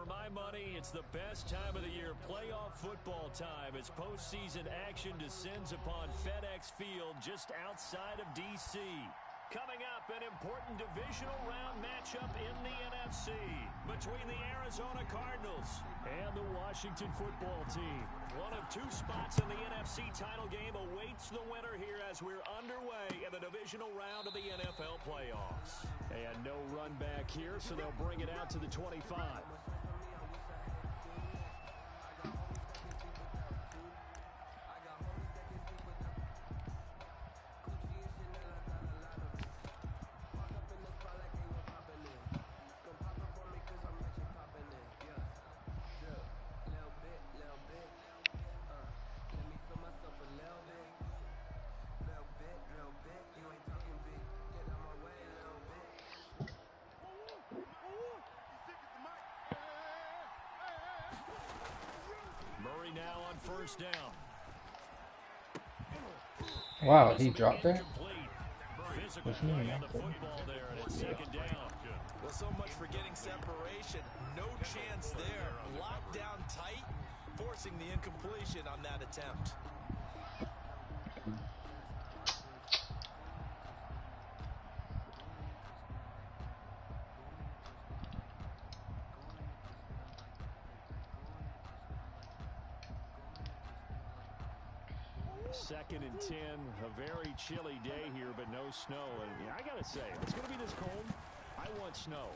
for my money, it's the best time of the year, playoff football time, as postseason action descends upon FedEx Field just outside of D.C. Coming up, an important divisional round matchup in the NFC between the Arizona Cardinals and the Washington football team. One of two spots in the NFC title game awaits the winner here as we're underway in the divisional round of the NFL playoffs. And no run back here, so they'll bring it out to the 25. Murray now on first down. Wow, he dropped that? What's the football there, and it's second down. Well, so much for getting separation. No chance there. Locked down tight, forcing the incompletion on that attempt. Second and 10, a very chilly day here, but no snow. And yeah, I got to say, if it's going to be this cold, I want snow.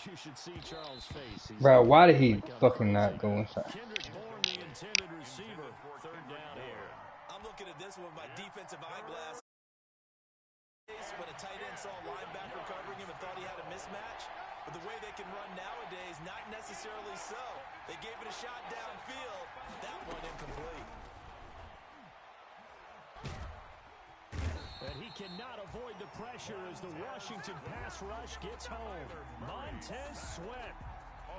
You should see Charles' face. Bro, why did he fucking not go inside? Kendrick Bourne, the intended receiver, third down here. I'm looking at this with my defensive eyeglass. When a tight end saw a linebacker covering him and thought he had a mismatch. But the way they can run nowadays, not necessarily so. They gave it a shot downfield. That one incomplete. And he cannot avoid the pressure as the Washington pass rush gets home. Montez Sweat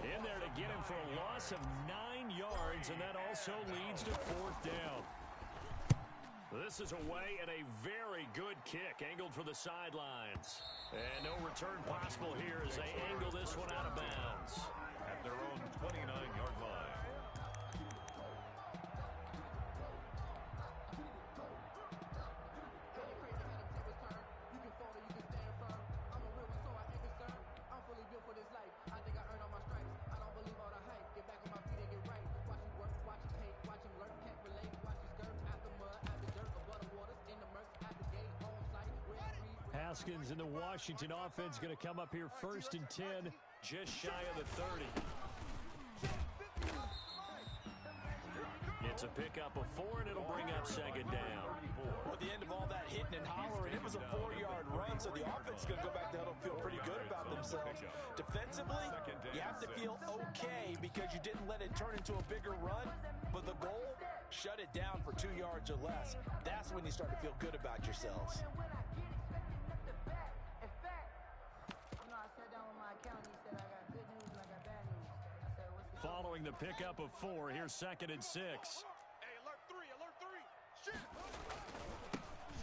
in there to get him for a loss of 9 yards, and that also leads to fourth down. This is away and a very good kick, angled for the sidelines. And no return possible here as they angle this one out of bounds. At their own 29-yard line. Haskins in the Washington offense going to come up here first and 10, just shy of the 30. It's a pickup of 4, and it'll bring up second down. At the end of all that hitting and hollering, it was a 4-yard run, so the offense is going to go back to huddle, feel pretty good about themselves. Defensively, you have to feel okay because you didn't let it turn into a bigger run, but the goal, shut it down for 2 yards or less. That's when you start to feel good about yourselves. Following the pickup of 4, here's second and 6. Hey, alert 3, alert 3. Shit.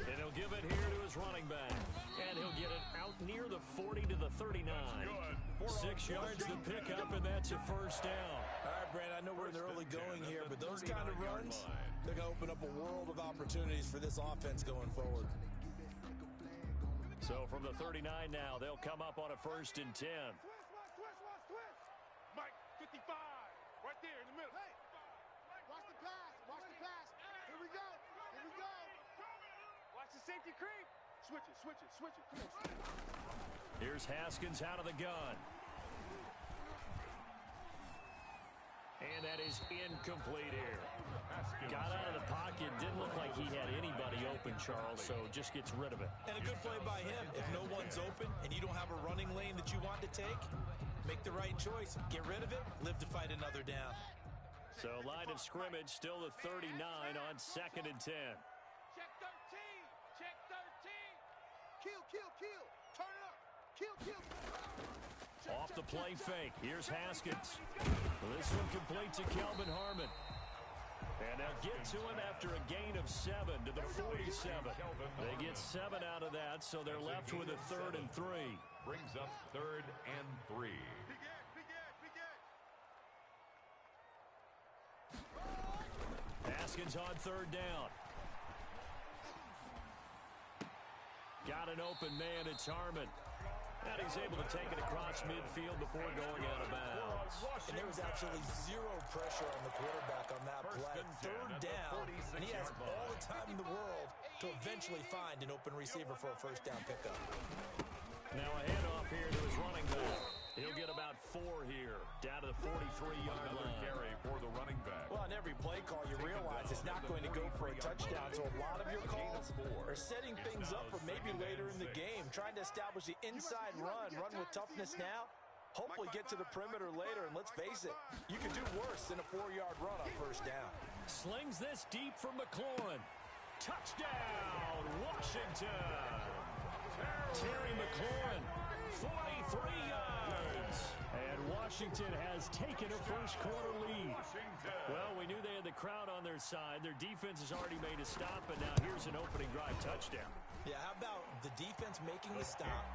And he'll give it here to his running back. And he'll get it out near the 40 to the 39. 6 yards the pickup, and that's a first down. All right, Brandon, I know we're in the early going here, but those kind of runs, they're going to open up a world of opportunities for this offense going forward. So from the 39 now, they'll come up on a first and 10. Mike, 55, right there in the middle. Hey, watch the pass, watch the pass. Here we go, here we go. Watch the safety creep. Switch it, switch it, switch it. Come on, switch it. Here's Haskins out of the gun. And that is incomplete here. Got out of the pocket, didn't look like he had anybody open, Charles, so just gets rid of it. And a good play by him. If no one's open and you don't have a running lane that you want to take, make the right choice. Get rid of it, live to fight another down. So line of scrimmage, still the 39 on second and 10. Check 13, check 13. Kill, kill, kill. Turn it up. Kill, kill. Off the play fake. Here's Haskins. This one complete to Kelvin Harmon. And they'll get to him after a gain of 7 to the 47. They get 7 out of that, so they're left with a 3rd and 3. Brings up 3rd and 3. seconds on third down. Got an open man. It's Harmon. And he's able to take it across midfield before going out of bounds. And there was absolutely zero pressure on the quarterback on that play. Third down, and he has all the time in the world to eventually find an open receiver for a first down pickup. Now a handoff here to his running back. He'll get about 4 here, down to the 43-yard line. Carry for the running back. Well, on every play call, you realize it's not going to go for a touchdown. So a lot of your calls are setting things up for maybe later in the game, trying to establish the inside run with toughness now, hopefully get to the perimeter later. And let's face it, you could do worse than a 4-yard run on first down. Slings this deep from McLaurin. Touchdown, Washington. Terry McLaurin, 43 yards. And Washington has taken a first-quarter lead. Well, we knew they had the crowd on their side. Their defense has already made a stop, and now here's an opening drive touchdown. Yeah, how about the defense making the stop,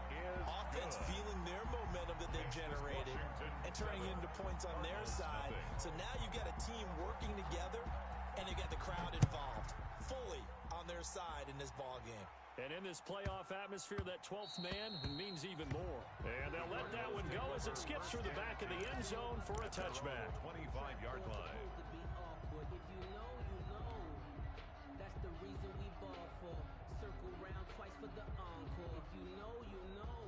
offense feeling their momentum that they've generated, and turning it into points on their side. So now you've got a team working together, and you got the crowd involved fully on their side in this ball game. And in this playoff atmosphere, that 12th man means even more. And they'll let that one go as it skips through the back of the end zone for a touchback. 25-yard line. If you know, you know. That's the reason we ball for. Circle round twice for the encore. If you know, you know.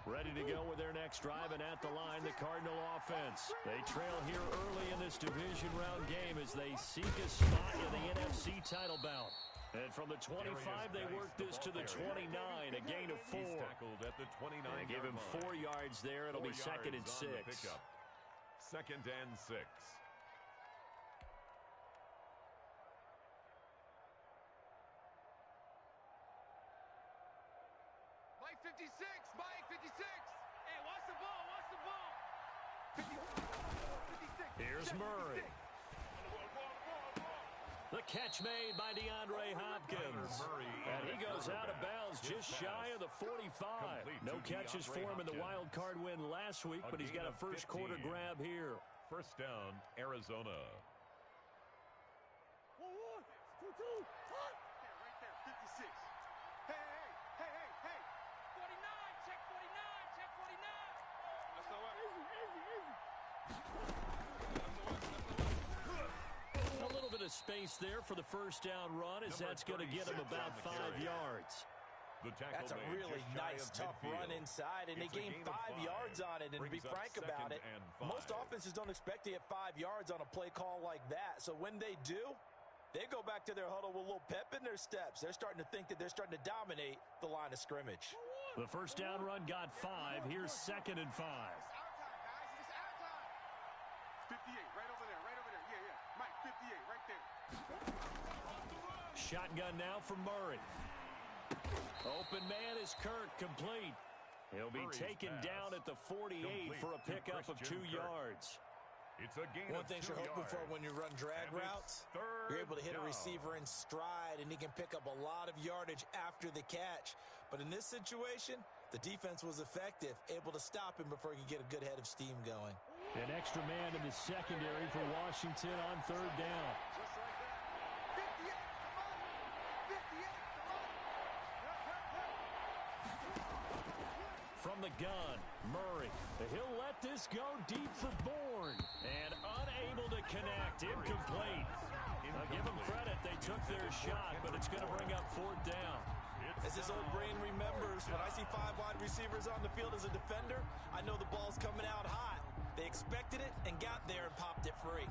Ready to go with their next drive, and at the line, the Cardinal offense. They trail here early in this division round game as they seek a spot in the NFC title bout. And from the 25, they work this to the 29, a gain of 4. He's tackled at the 29. They give him 4 yards there. It'll be 2nd and 6. 2nd and 6. Mike 56, Mike 56. Hey, watch the ball, watch the ball. 56. Here's Murray. The catch made by DeAndre Hopkins. And he goes out of bounds just shy of the 45. No catches for him in the wild card win last week, but he's got a first quarter grab here. First down, Arizona. Right there, 56. Hey, hey, hey, hey, hey. 49, check 49, check 49. That's all right. A little bit of space there for the first down run as that's going to get him about 5 yards. That's a really nice, tough run inside, and they gained 5 yards on it. And to be frank about it, most offenses don't expect to get 5 yards on a play call like that. So when they do, they go back to their huddle with a little pep in their steps. They're starting to think that they're starting to dominate the line of scrimmage. The first down run got 5. Here's 2nd and 5. It's our time, guys. It's our time. 58, right over there, right over there. Yeah, yeah. Mike, 58, right there. Shotgun now for Murray. Open man is Kirk, complete. He'll be taken down at the 48 for a pickup of 2 yards. It's a gain One of thing 2 you're hoping for yards. when you run drag And it's routes, third you're able to hit a down. receiver in stride, and he can pick up a lot of yardage after the catch. But in this situation, the defense was effective, able to stop him before he could get a good head of steam going. An extra man in the secondary for Washington on third down. Just like that. 58, come on. 58, come on. From the gun, Murray. He'll let this go deep for Bourne. And unable to connect. Incomplete. Now give them credit. They took their shot, but it's going to bring up 4th down. As his old brain remembers, when I see 5 wide receivers on the field as a defender, I know the ball's coming out hot. They expected it and got there and popped it free.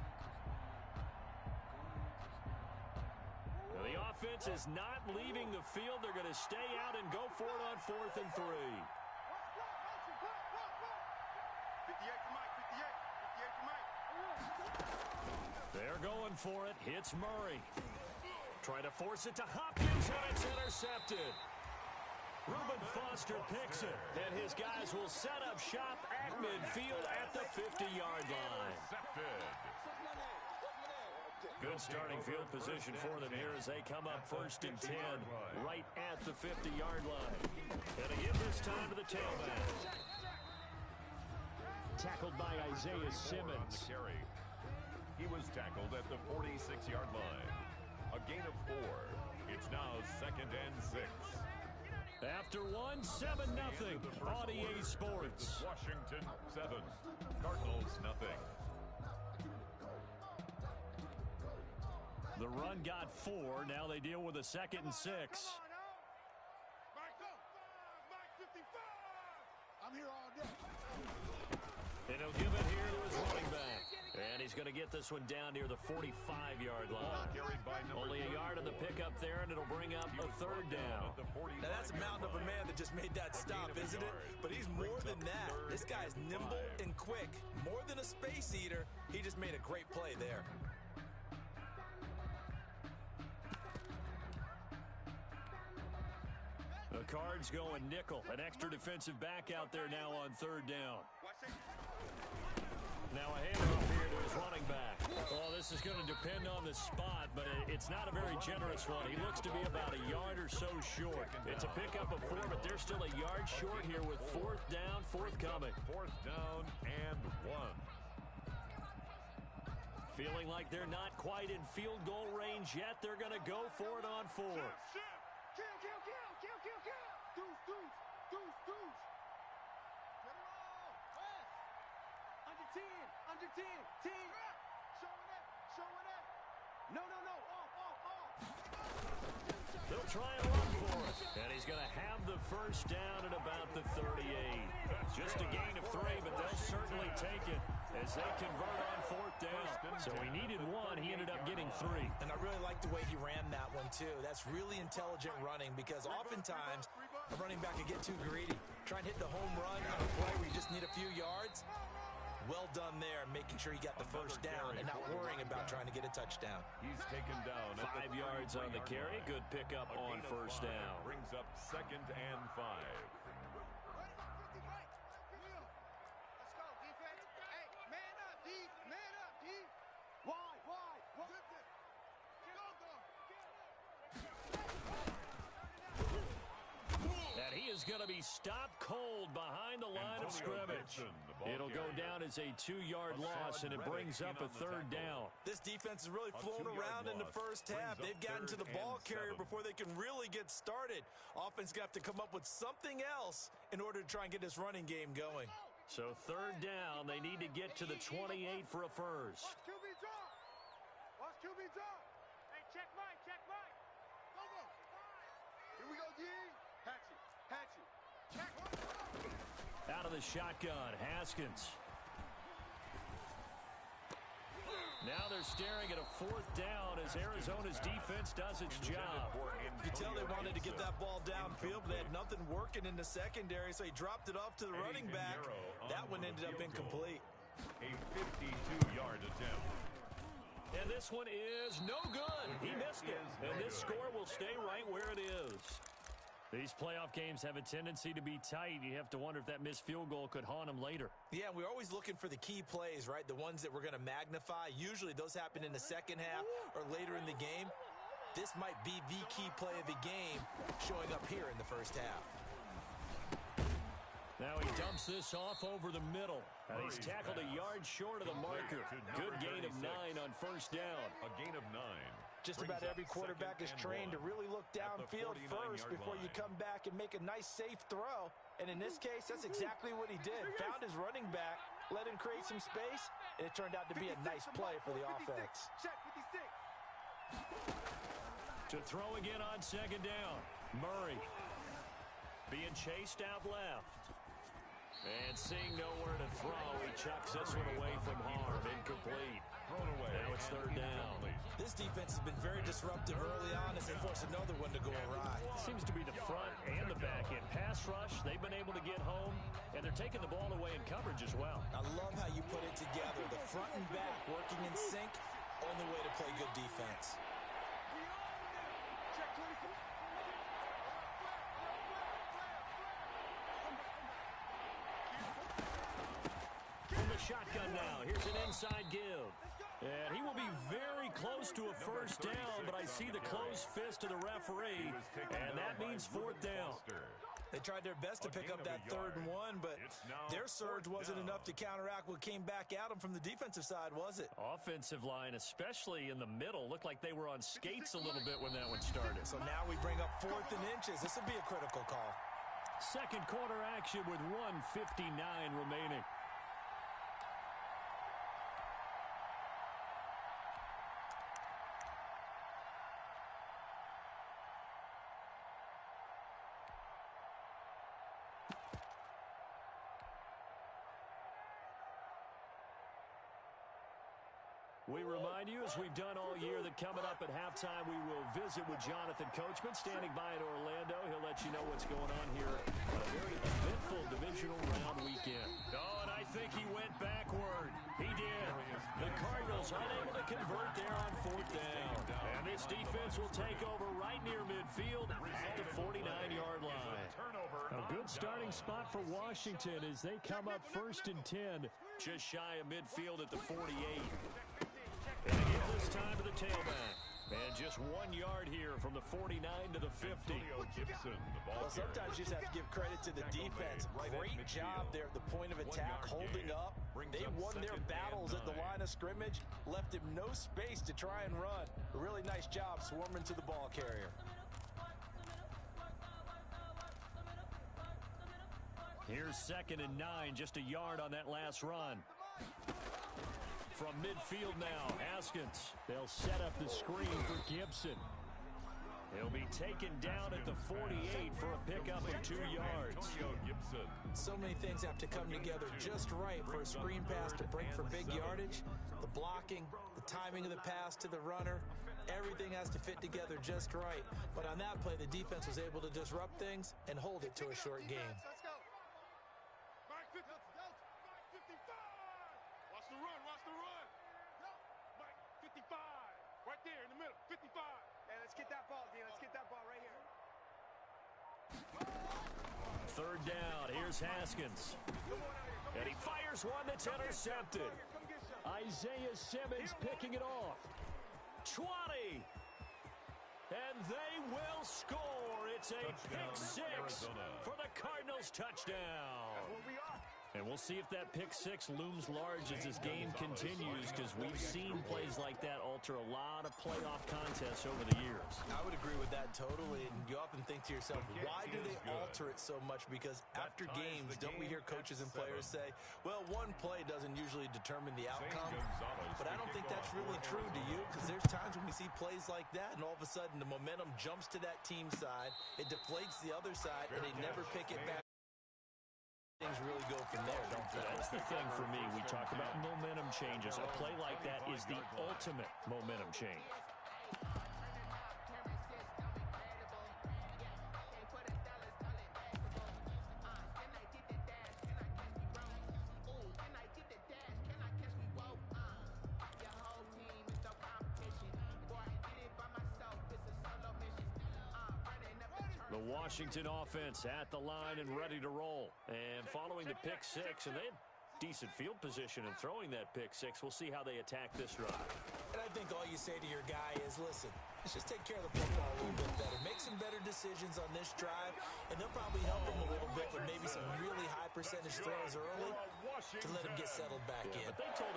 Now the offense is not leaving the field. They're going to stay out and go for it on 4th and 3. 58 for Mike, 58. 58 for Mike. They're going for it. Hits Murray. Trying to force it to Hopkins, and it's intercepted. Reuben Foster picks it, and his guys will set up shop at midfield at the 50-yard line. Good starting field position for them here as they come up 1st and 10 right at the 50-yard line. And a hit this time to the tailback. tackled by Isaiah Simmons. Carry. He was tackled at the 46-yard line. A gain of 4. It's now 2nd and 6. After 7-0. On EA Sports. Washington 7. Cardinals nothing. The run got 4. Now they deal with a 2nd and 6. Mike, go. Mike 55. I'm here all day. And he'll give it here to his running back. And he's going to get this one down near the 45-yard line. Only a yard on the pickup there, and it'll bring up a 3rd down. Now that's a mountain of a man that just made that stop, isn't it? But he's more than that. This guy's nimble and quick. More than a space eater, he just made a great play there. The Cards going nickel. An extra defensive back out there now on 3rd down. Now a handoff here to his running back. Oh, this is going to depend on the spot, but it's not a very generous one. He looks to be about a yard or so short. It's a pickup of 4, but they're still a yard short here with 4th down forthcoming. 4th down and 1. Feeling like they're not quite in field goal range yet. They're going to go for it on 4. Kill, kill, kill, kill, kill, kill. Deuce, deuce, deuce, deuce. Get it all. West. Under 10, under 10, 10. Showing up, showing up. No, no, no, off. They'll try and run for it. And he's going to have the 1st down at about the 38. Just a gain of 3, but they'll certainly take it as they convert on 4th down. So he needed 1. He ended up getting 3. And I really like the way he ran that one, too. That's really intelligent running because oftentimes a running back can get too greedy. Try and hit the home run on a play where you just need a few yards. Well done there, making sure he got the 1st down and not worrying about trying to get a touchdown. He's taken down 5 yards on the carry. Good pickup on 1st down. Brings up 2nd and 5. Let's go, defense. Hey, man up, D. Man up, D. Wide. And he is going to be stopped cold behind the line of scrimmage. It'll go down as a 2-yard loss, and it brings up a 3rd down. This defense has really flown around in the first half. They've gotten to the ball carrier before they can really get started. Offense going to have to come up with something else in order to try and get this running game going. So 3rd down, they need to get to the 28 for a 1st. Watch QB drop. Watch QB drop. Hey, check Mike, check Mike. Go. Here we go, D. Hatchet. Check. Out of the shotgun, Haskins. Now they're staring at a 4th down as Arizona's defense does its job. You can tell they wanted to get that ball downfield, but they had nothing working in the secondary, so he dropped it off to the running back. That one ended up incomplete. A 52-yard attempt. And this one is no good. He missed it. And this score will stay right where it is. These playoff games have a tendency to be tight. You have to wonder if that missed field goal could haunt them later. Yeah, we're always looking for the key plays, right? The ones that we're going to magnify. Usually those happen in the second half or later in the game. This might be the key play of the game showing up here in the first half. Now he dumps this off over the middle. And he's tackled a yard short of the marker. Good gain of 9 on 1st down. A gain of 9. Just about every quarterback is trained to really look downfield first before you come back and make a nice, safe throw. And in this case, that's exactly what he did. Found his running back, let him create some space, and it turned out to be a nice play for the offense. Check 56. To throw again on 2nd down. Murray being chased out left. And seeing nowhere to throw, he chucks this one away from harm. Incomplete. Now it's 3rd down. This defense has been very disruptive early on as they force another one to go awry. Seems to be the front and the back end. Pass rush, they've been able to get home, and they're taking the ball away in coverage as well. I love how you put it together. The front and back working in sync, only way to play good defense. Check 24. From the shotgun now, here's an inside give. And he will be very close to a 1st down, but I see the closed fist of the referee, and that means 4th down. They tried their best to pick up that 3rd and 1, but their surge wasn't enough to counteract what came back at them from the defensive side, was it? Offensive line, especially in the middle, looked like they were on skates a little bit when that one started. So now we bring up 4th and inches. This would be a critical call. Second quarter action with 1:59 remaining. We remind you, as we've done all year, that coming up at halftime, we will visit with Jonathan Coachman, standing by in Orlando. He'll let you know what's going on here on a very eventful divisional round weekend. Oh, and I think he went backward. He did. The Cardinals unable to convert there on 4th down. And this defense will take over right near midfield at the 49-yard line. A good starting spot for Washington as they come up 1st and 10, just shy of midfield at the 48. And they give this time to the tailback. And just 1 yard here from the 49 to the 50. Well, sometimes you just have to give credit to the defense. Great job there at the point of attack, holding up. They won their battles at the line of scrimmage, left him no space to try and run. A really nice job swarming to the ball carrier. Here's 2nd and 9, just a yard on that last run. From midfield now, Haskins. They'll set up the screen for Gibson. He'll be taken down at the 48 for a pickup of 2 yards. So many things have to come together just right for a screen pass to break for big yardage. The blocking, the timing of the pass to the runner, everything has to fit together just right. But on that play, the defense was able to disrupt things and hold it to a short game. Let's go. Mike 50. Mike 55. Watch the run. Watch the run. Mike 55. Right there in the middle. 55. Hey, let's get that ball, D. Let's get that ball right here. 3rd down. Here's Haskins. And he fires one that's intercepted. Isaiah Simmons picking it off. 20. And they will score. It's a pick 6 for the Cardinals touchdown. And we'll see if that pick 6 looms large as this game continues, because we've seen plays like that alter a lot of playoff contests over the years. I would agree with that totally, and you often think to yourself, why do they alter it so much? Because after games, don't we hear coaches and players say, well, one play doesn't usually determine the outcome? But I don't think that's really true, do you? Because there's times when we see plays like that, and all of a sudden the momentum jumps to that team side, it deflates the other side, and they never pick it back. Things really go from there, don't they? That's the thing for me. We talk about momentum changes. A play like that is the ultimate momentum change. The Washington offense at the line and ready to roll. And following the pick 6, and they had decent field position in throwing that pick 6. We'll see how they attack this drive. And I think all you say to your guy is, listen, let's just take care of the football a little bit better. Make some better decisions on this drive, and they'll probably help him a little bit with maybe some really high percentage throws early to let him get settled back in. But they told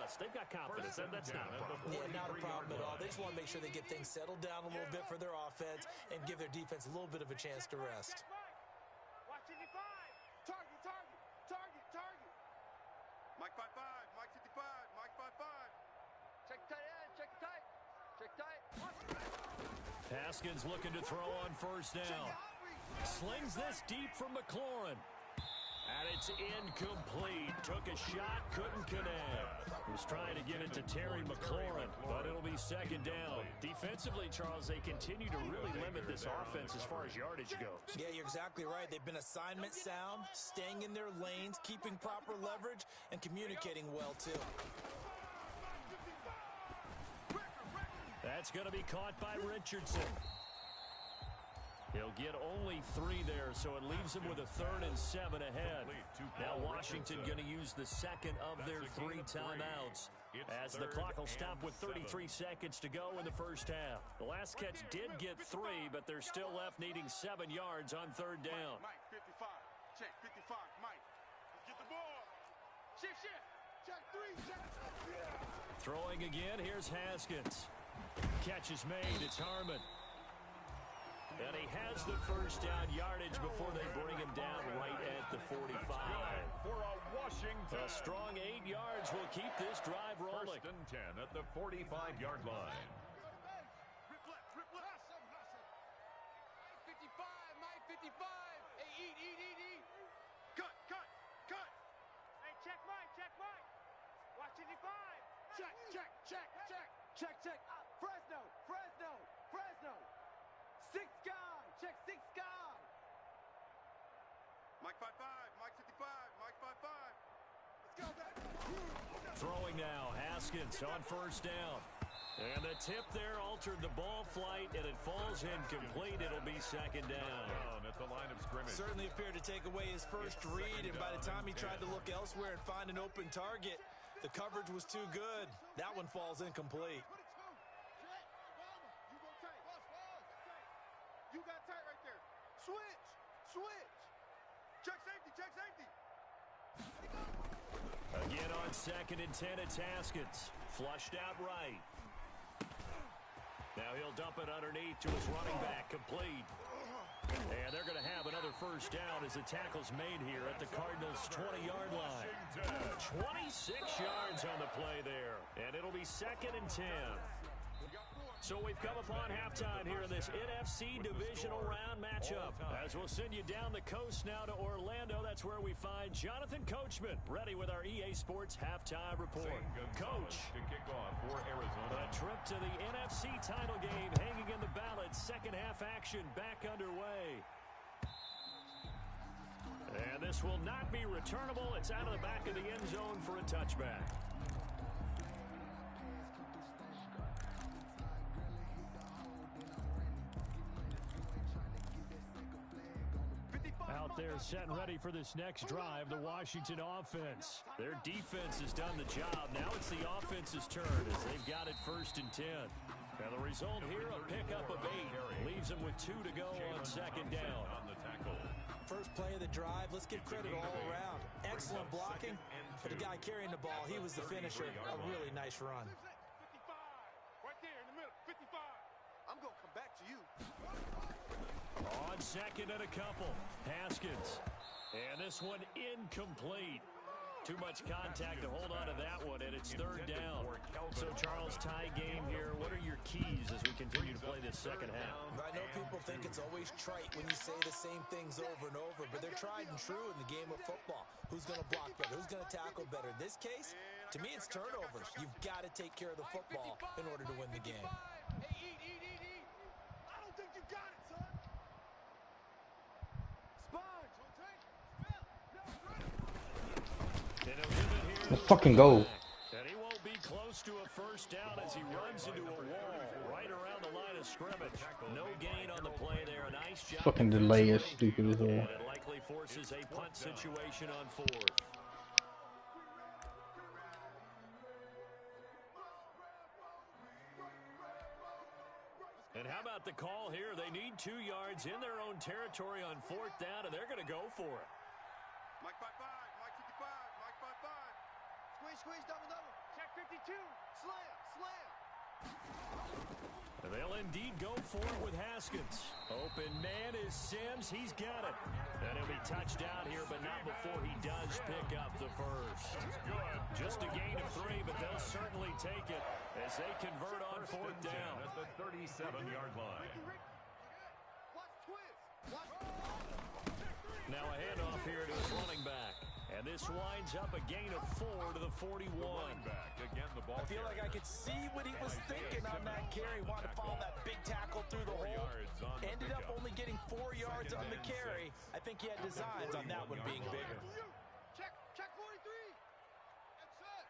us, they've got confidence. That's not a problem. Yeah, not a problem at all. They just want to make sure they get things settled down a little bit for their offense and give their defense a little bit of a chance to rest. Watch 55. Target, target, target, target. Mike 55, Mike 55, Mike 55. Check tight end, check tight. Check tight. Haskins looking to throw on 1st down. Slings this deep from McLaurin. And it's incomplete. Took a shot, couldn't connect. He was trying to get it to Terry McLaurin, but it'll be 2nd down. Defensively, Charles, they continue to really limit this offense as far as yardage goes. Yeah, you're exactly right. They've been assignment sound, staying in their lanes, keeping proper leverage, and communicating well, too. That's going to be caught by Richardson. He'll get only 3 there, so it leaves him with a 3rd and 7 ahead. Now Washington going to use the second of their 3 timeouts, as the clock will stop with 33 seconds to go in the first half. The last catch did get 3, but they're still left needing 7 yards on 3rd down. Mike, 55. Check, 55. Mike, let's get the ball. Shift. Check 3. Check. Throwing again, here's Haskins. Catch is made, it's Harmon. And he has the first down yardage before they bring him down right at the 45. For a Washington. A strong 8 yards will keep this drive rolling. 1st and 10 at the 45-yard line. Rip left. 55, Mike, 55. Hey, eat. Cut. Hey, check Mike. Watch 55. Check. Fresno. 6 guy. Check 6 guy. Mike 55. Mike 55. Mike 55. Let's go, baby. Throwing now, Haskins on 1st down. And the tip there altered the ball flight, and it falls incomplete. It'll be 2nd down. Down at the line of scrimmage. Certainly appeared to take away his first read, and by the time he tried to look elsewhere and find an open target, the coverage was too good. That one falls incomplete. You got tight right there. Switch. Check safety. Again on 2nd and 10, it's Haskins. Flushed out right. Now he'll dump it underneath to his running back, complete. And they're going to have another first down as the tackle's made here at the Cardinals' 20-yard line. 26 yards on the play there, and it'll be 2nd and 10. So we've come upon halftime here in this NFC Divisional Round matchup. As we'll send you down the coast now to Orlando, that's where we find Jonathan Coachman, ready with our EA Sports Halftime Report. Coach, To kick off for Arizona. a trip to the NFC title game hanging in the balance. Second half action back underway. And this will not be returnable. It's out of the back of the end zone for a touchback. Out there set and ready for this next drive, the Washington offense. Their defense has done the job. Now it's the offense's turn as they've got it 1st and 10. And the result here, a pickup of 8. Leaves them with 2 to go on 2nd down. On the tackle. First play of the drive, let's give credit all around. Excellent blocking, but the guy carrying the ball, he was the finisher. A really nice run. 55. Right there in the middle. 55. I'm going to come back to you. On 2nd and a couple, Haskins. And this one incomplete. Too much contact to hold on to that one, and it's 3rd down. So, Charles, tie game here. What are your keys as we continue to play this second half? I know people think it's always trite when you say the same things over and over, but they're tried and true in the game of football. Who's going to block better? Who's going to tackle better? In this case, to me, it's turnovers. You've got to take care of the football in order to win the game. Hey, eat. I don't think you got it, son. Sponge. Let's fucking go. And he won't be close to a first down as he runs into a wall right around the line of scrimmage. No gain on the play there. A nice job. Fucking delay is stupid as hell. And it likely forces a punt situation on 4th. And how about the call here? They need 2 yards in their own territory on 4th down, and they're going to go for it. Mike 55. Mike 55. Mike 55. Squeeze, double. Check 52. Slam. And they'll indeed go for it with Haskins. Open man is Sims. He's got it. And he'll be touched out here, but not before he does pick up the first. Just a gain of 3, but they'll certainly take it as they convert on 4th down. At the 37-yard line. Watch twist. Now a handoff here to his running back. And this winds up a gain of 4 to the 41. Back again, the ball I feel like I could see what he was thinking on that carry. Wanted to follow that big tackle through the hole. Ended up only getting 4 yards on the carry. I think he had designs on that one being bigger. Check 43. That's it.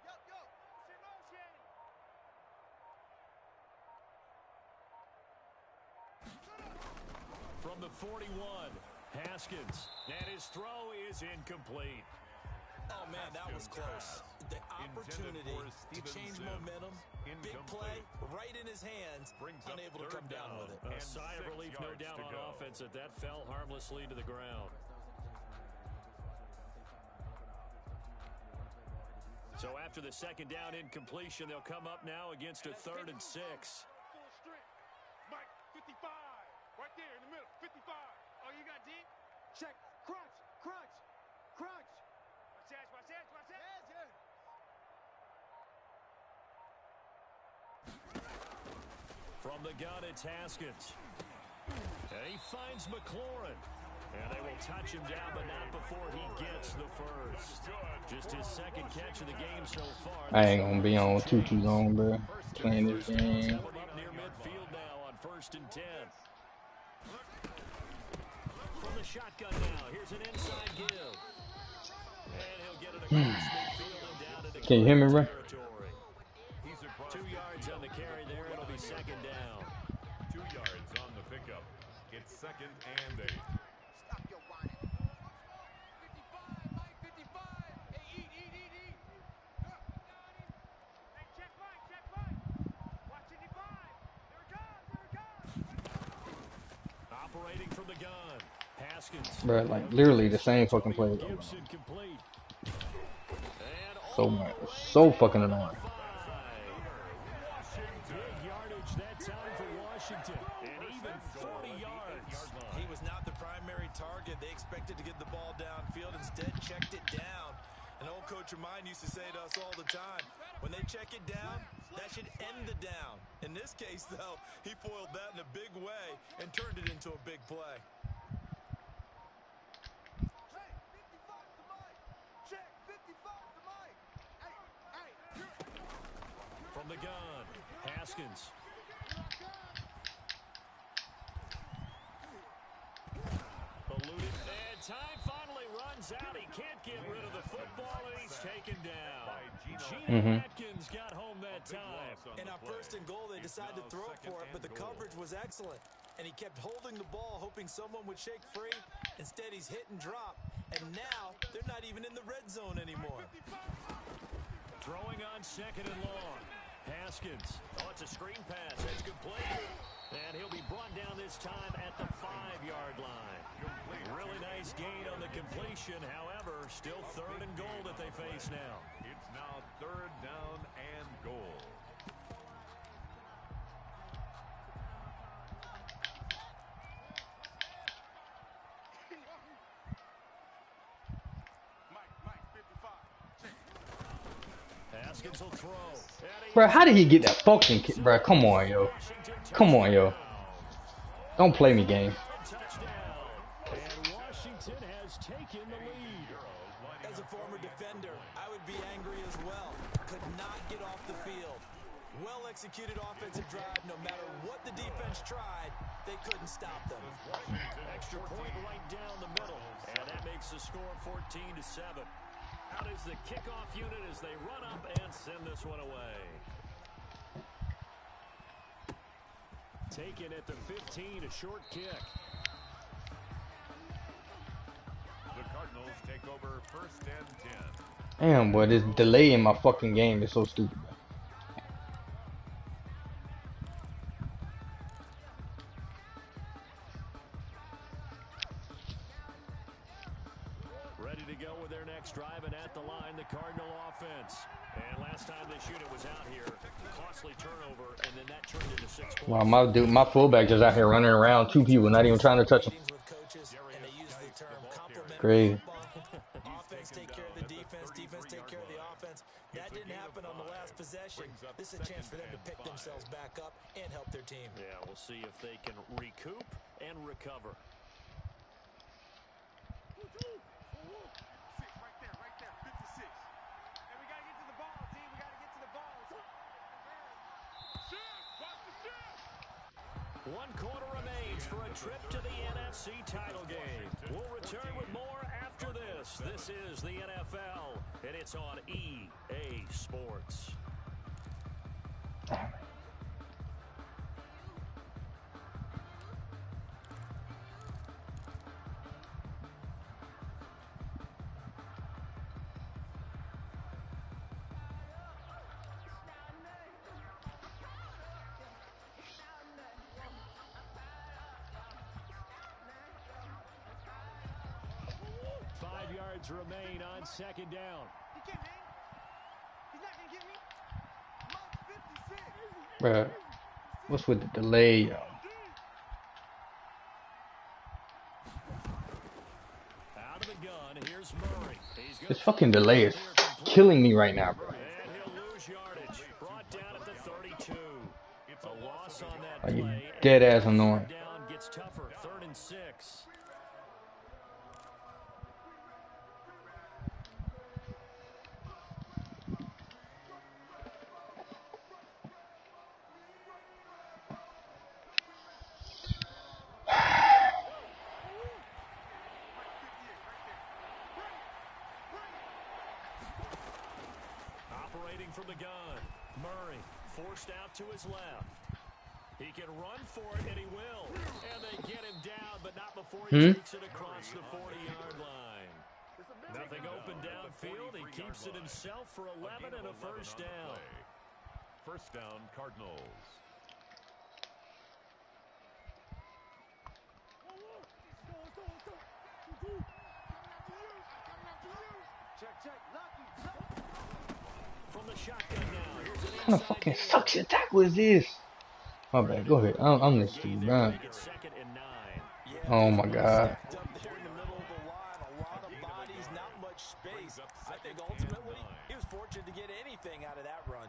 Yo. It's in motion. from the 41. Haskins, and his throw is incomplete. Oh, man, that was close. The opportunity to change momentum, big play, right in his hands, unable to come down with it. A sigh of relief, no doubt, on offense that fell harmlessly to the ground. So after the second down incompletion, they'll come up now against a 3rd and 6. Full strength. Mike, 55. Right there in the middle, 55. Oh, you got deep? Check. Crunch. Crunch. Crunch. Watch that, watch that, watch that. Yes, yes. From the gun, it's Haskins. And he finds McLaurin. And they will touch him down, but not before he gets the first. Just his second catch of the game so far. I ain't gonna be on too long, bro. Playing this game. Up near midfield now on 1st and 10. From the shotgun now, here's an inside give. And he'll get it across midfield and down into Can you hear me, bro? territory. 2 yards on the carry there. It'll be second down. 2 yards on the pickup. It's 2nd and 8. Stop your whining. 55, Mike, 55. Hey, eat. Hey, check Mike, check Mike. Watch 55. There it goes. Operating from the gun. Haskins. Bro, like literally the same fucking play. Gibson complete. And So fucking annoying. Big yardage that time for Washington. And even 40 yards. He was not the primary target. They expected to get the ball downfield. Instead, checked it down. An old coach of mine used to say to us all the time, when they check it down, that should end the down. In this case, though, he foiled that in a big way and turned it into a big play. Hey, 55 to Mike. Check. 55 to Mike. Hey. From the gun. Haskins. Eluded. And time finally runs out. He can't get rid of the football, and he's taken down. Geno Atkins got home that time. And on 1st and goal, they decided to throw for it, but the coverage was excellent. And he kept holding the ball, hoping someone would shake free. Instead, he's hit and drop. And now, they're not even in the red zone anymore. Throwing on 2nd and long. Haskins. Oh, it's a screen pass. It's complete. And he'll be brought down this time at the 5-yard line. Really nice gain on the completion. However, still 3rd and goal that they face now. It's now 3rd down and goal. Mike, 55. Haskins will throw. Bro, how did he get that fucking kick? Bro, come on, yo. Come on, yo. Don't play me, game. Touchdown. And Washington has taken the lead. As a former defender, I would be angry as well. Could not get off the field. Well-executed offensive drive. No matter what the defense tried, they couldn't stop them. Extra point right down the middle. And that makes the score 14-7. Out is the kickoff unit as they run up and send this one away. Taken at the 15, a short kick. The Cardinals take over 1st and 10. Damn, boy, this delay in my fucking game is so stupid. Ready to go with their next drive, and at the line, the Cardinal offense. And last time this unit was out here, costly turnover, and then that turned into 6 points. Wow, my fullback just out here running around 2 people, not even trying to touch him. With coaches, and they use the term complementary Crazy. football. Offense take care of the defense, defense take care of the offense. That didn't happen on the last possession. This is a chance for them to pick themselves back up and help their team. Yeah, we'll see if they can recoup and recover. 6 right there, 56. And we got to get to the ball, team. We got to get to the ball. Shift, watch the shift. 1 quarter remains for a trip to the NFC title game. We'll return with more after this. This is the NFL, and it's on EA Sports. yards remain on second down. He can't hang. He's not gonna get me. Mark 56. Bruh, what's with the delay, yo? Out of the gun, here's Murray. He's This fucking delay is killing me right now, bro. and he'll lose yardage. Brought down at the 32. A loss on that Like, you play. dead and ass annoying. third down gets tougher. 3rd and 6. Operating from the gun, Murray forced out to his left. He can run for it, and he will. And they get him down, but not before he takes it across the 40-yard line. Nothing open downfield. He keeps it himself for 11 and a first down. First down, Cardinals. Check. Lucky. From the shotgun now, here's an What kind of inside fucking deal. suction tackle is this? My bad. Go ahead. I'm this dude, man. Make it 2nd and 9. Oh my god. Stacked up there in the middle of the line, a lot of bodies, not much space. I think ultimately he was fortunate to get anything out of that run.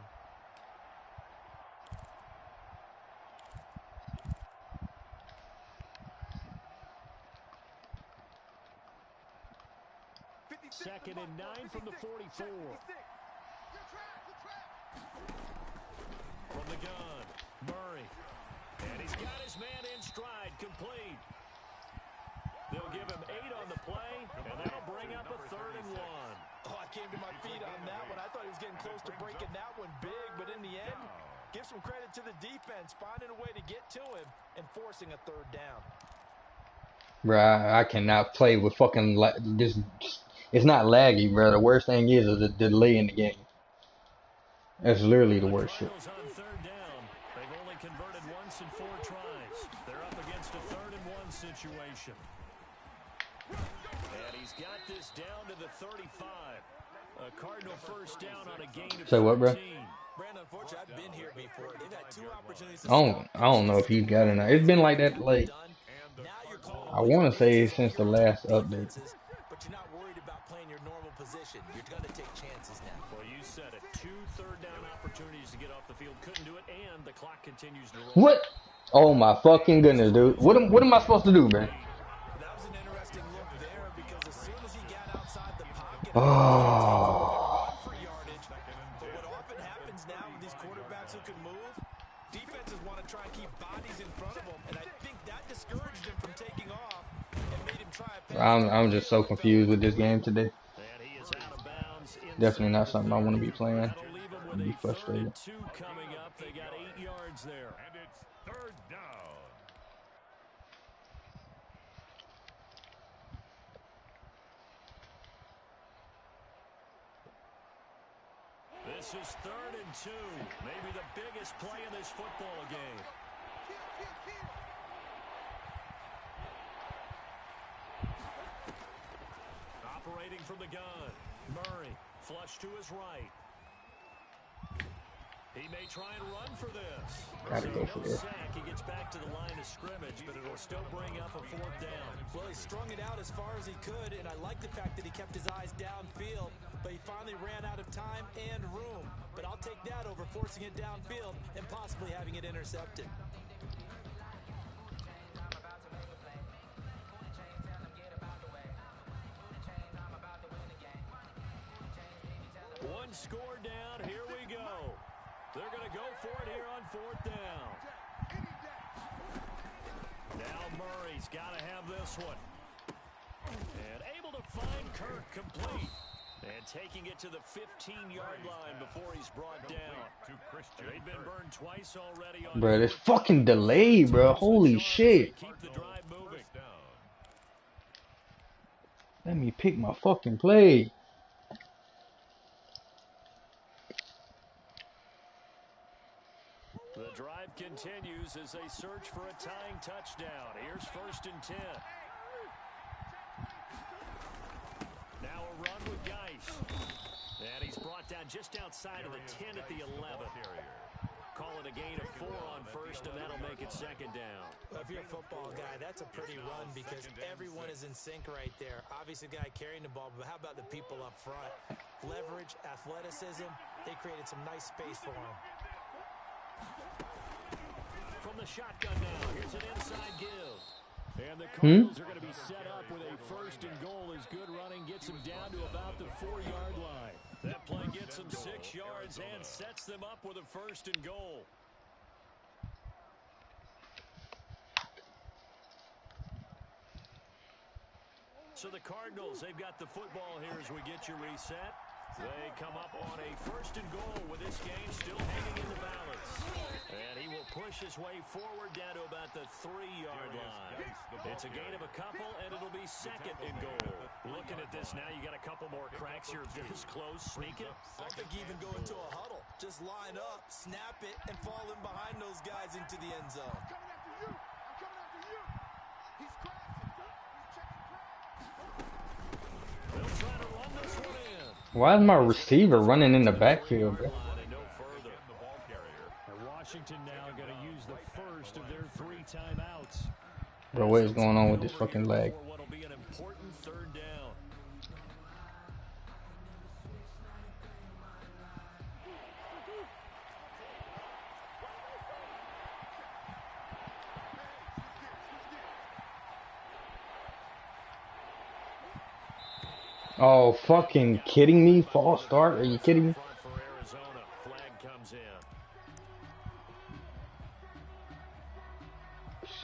Second and 9 from the 44. From the gun, Murray. And he's got his man in stride, complete. They'll give him 8 on the play, and that'll bring up a 3rd and 1. Oh, I came to my feet on that one. I thought he was getting close to breaking that one big, but in the end, give some credit to the defense, finding a way to get to him and forcing a 3rd down. Bruh, I cannot play with fucking this. It's not laggy, bro. The worst thing is the delay in the game. That's literally the worst shit. Cardinals on 3rd down. They've only converted once in 4 tries. They're up against a 3rd and 1 situation. And he's got this down to the 35. A Cardinal first down on a gain of Say what, bro? 13. Brandon, unfortunately, I've been here before. They've had 2 opportunities to I don't know if he's got it now. It's been like that, like, Now you're calling I want to say since the last update. but you're not worried about playing your normal position. You're going to take chances now. Well, you said it. 2 third-down opportunities to get off the field. Couldn't do it, and the clock continues to roll. What? Oh my fucking goodness, dude. What am I supposed to do, man? That was an interesting look there because as soon as he got outside the pocket, Oh. for yardage. But what often happens now with these quarterbacks who can move, defenses want to try and keep bodies in front of them, and I think that discouraged him from taking off and made him try a pass. I'm just so confused with this game today. And he is out of bounds. Definitely not something I want to be playing. That'll leave him I'd be with a 3rd frustrated. and 2 coming up. They got 8 yards there. And it's 3rd down. This is 3rd and 2. Maybe the biggest play in this football game. Operating from the gun. Murray, flush to his right. He may try and run for this. Gotta go for No this. sack. He gets back to the line of scrimmage, but it'll still bring up a 4th down. Well, he strung it out as far as he could, and I like the fact that he kept his eyes downfield, but he finally ran out of time and room. But I'll take that over forcing it downfield and possibly having it intercepted. One score down. Here we go. They're going to go for it here on 4th down. Now Murray's got to have this one. And able to find Kirk complete. And taking it to the 15-yard line before he's brought down. They've been burned twice already on Bro, this fucking delay, bro. Holy shit. Keep the drive moving. Let me pick my fucking play. The drive continues as they search for a tying touchdown. Here's 1st and 10. Now a And he's brought down just outside of the 10 at the 11. Call it a gain of 4 on first, and that'll make it second down. Well, if you're a football guy, that's a pretty run because everyone is in sync right there. Obviously, the guy carrying the ball, but how about the people up front? Leverage, athleticism, they created some nice space for him. From the shotgun now, here's an inside give. And the Cardinals are going to be set up with a first and goal as good running gets them down to about the 4-yard line. That play gets them 6 yards and sets them up with a first and goal. So the Cardinals, they've got the football here as we get you reset. They come up on a first and goal with this game still hanging in the balance. And he will push his way forward down to about the 3-yard line. It's a gain of a couple, and it'll be second and goal. Looking at this now, you got a couple more cracks here. This close, sneak it. I don't think you even go into a huddle. Just line up, snap it, and fall in behind those guys into the end zone. Coming after you. I'm coming after you. He's crashing. He's checking crash. They'll try to run this one in. Why is my receiver running in the backfield, bro? No further. And Washington now going to use the first of their 3 timeouts. Bro, what is going on with this fucking lag? For what'll be an important third down. Oh, fucking kidding me? False start? Are you kidding me? Front for Arizona. Flag comes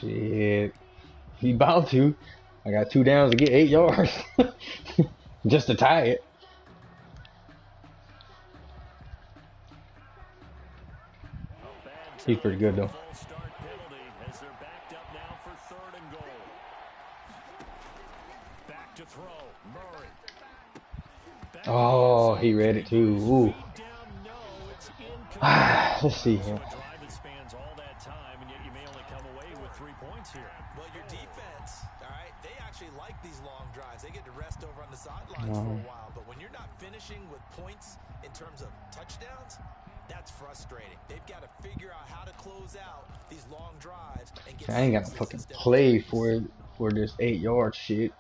in. Shit. He about to. I got 2 downs to get 8 yards. Just to tie it. He's pretty good though. Full start penalty as they're backed up now for third and goal. Back to throw. Murray. Back Oh, he read it too. Ooh. down, no, it's incomplete. Let's see So here. a drive that spans all that time, and yet you may only come away with 3 points here. Well, your defense, all right, they actually like these long drives. They get to rest over on the sidelines for a while. But when you're not finishing with points in terms of touchdowns, that's frustrating. They've got to figure out how to close out these long drives and get I ain't got to sixes fucking instead of play threes. for this 8-yard shit.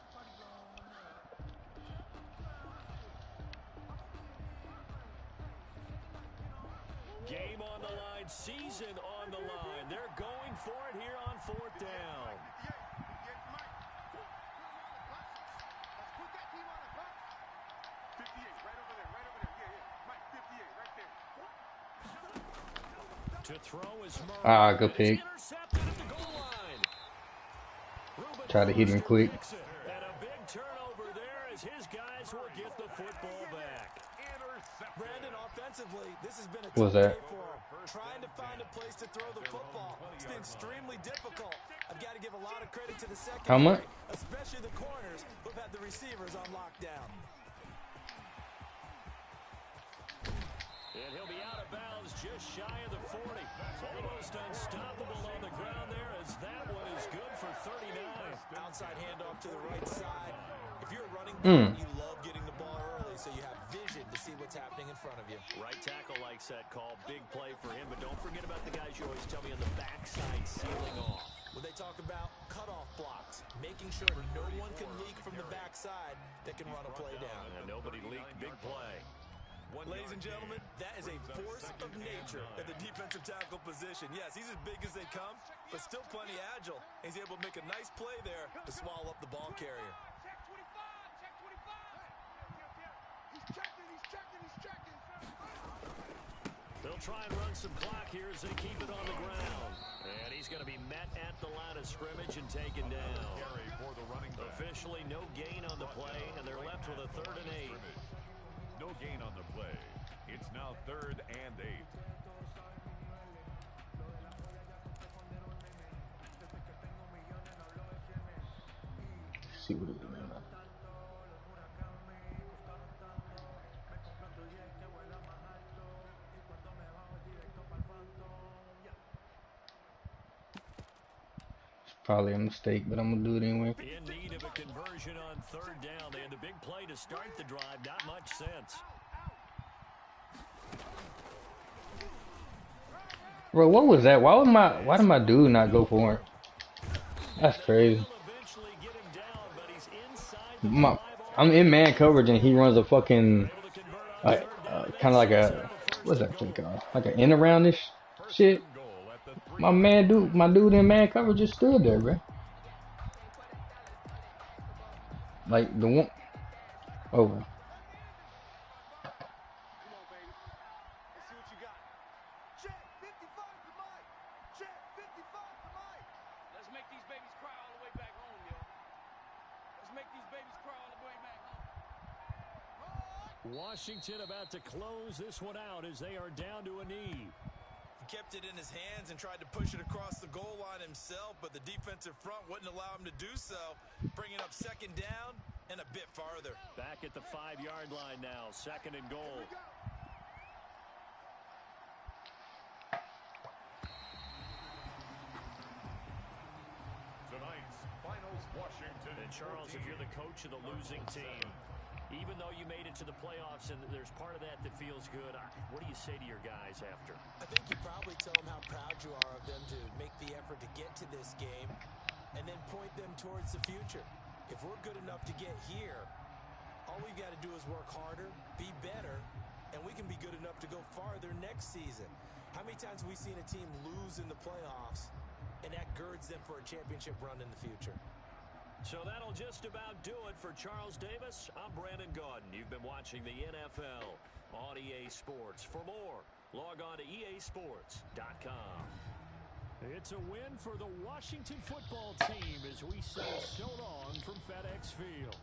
Game on the line, season on the line. They're going for it here on 4th down. 58, right over there, right over there. Yeah, yeah. Mike, 58, right there. To throw is Murray. Ah, good It's pick. intercepted at the goal line. Ruben Try to hit him Foster quick. picks it. And a big turnover there as his guys will get the football back. Brandon, offensively, this has been a What was tough that? day for him. Trying to find a place to throw the football. It's been extremely difficult. I've got to give a lot of credit to the secondary. How much? Especially the corners who've had the receivers on lockdown. And he'll be out of bounds just shy of the 40. Almost unstoppable on the ground there as that one is good for 39. Outside handoff to the right side. If you're a running back, you love getting the ball early so you have vision to see what's happening in front of you. Right tackle likes that call. Big play for him, but don't forget about the guys you always tell me on the backside sealing off. When they talk about cutoff blocks, making sure no one can leak from the backside that can run a play down. And nobody leaked. Big play. Ladies and gentlemen, that is a force of nature at the defensive tackle position. Yes, he's as big as they come, but still plenty agile. He's able to make a nice play there to swallow up the ball carrier. Check 25, check 25. He's checking, he's checking, he's checking. They'll try and run some clock here as they keep it on the ground. And he's going to be met at the line of scrimmage and taken down. Officially no gain on the play, and they're left with a 3rd and 8. No gain on the play. It's now 3rd and 8. See what it is, man. It's probably a mistake, but I'm gonna do it anyway. In need of a conversion on 3rd down. They had the big play to start the drive. Not much sense. Bro, what was that? Why did my dude not go for it? That's crazy. Eventually get him down, but he's inside the My, 5 I'm in man coverage and he runs a We're fucking able to convert on like third down, and kind that of like sets a up a what's first that and thing goal. called? Like an in aroundish First shit. and goal at the My dude in man coverage just stood there, bro. Like the one over. Come on, baby. Let's see what you got. Check 55 to Mike. Check 55 to Mike. Let's make these babies cry all the way back home, yo. Let's make these babies cry all the way back home. Washington about to close this one out as they are down to a knee. He kept it in his hands and tried to push it across the goal line himself, but the defensive front wouldn't allow him to do so, bringing up second down and a bit farther. Back at the 5-yard line now, second and goal. Tonight's finals, Washington. And Charles, if you're the coach of the losing team, even though you made it to the playoffs and there's part of that that feels good, what do you say to your guys after? I think you probably tell them how proud you are of them to make the effort to get to this game and then point them towards the future. If we're good enough to get here, all we've got to do is work harder, be better, and we can be good enough to go farther next season. How many times have we seen a team lose in the playoffs, and that girds them for a championship run in the future? So that'll just about do it for Charles Davis. I'm Brandon Gaudin. You've been watching the NFL on EA Sports. For more, log on to easports.com. It's a win for the Washington football team as we say so long from FedEx Field.